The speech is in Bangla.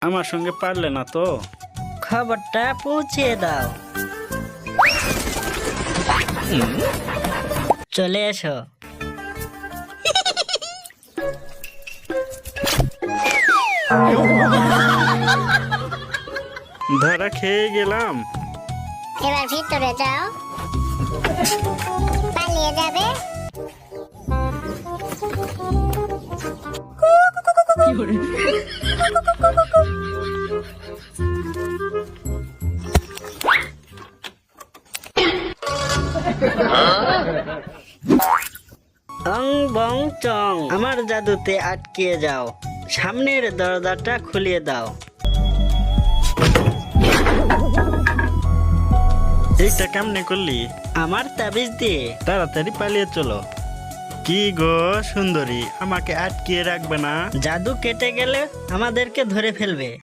আমার সঙ্গে পারলে না তো? খবরটা পৌঁছিয়ে দাও। চলে এসো। ধরা খেয়ে গেলাম। এবার ভিতরে যাও, পালিয়ে যাবে। অং বং চং, আমার জাদুতে আটকিয়ে যাও। সামনের দরজাটা খুলিয়ে দাও। এইটা কেমনে করলি? আমার তাবিজ দিয়ে। তাড়াতাড়ি পালিয়ে চলো। কি গো সুন্দরী, আমাকে আটকিয়ে রাখবে না? জাদু কেটে গেলে আমাদেরকে ধরে ফেলবে।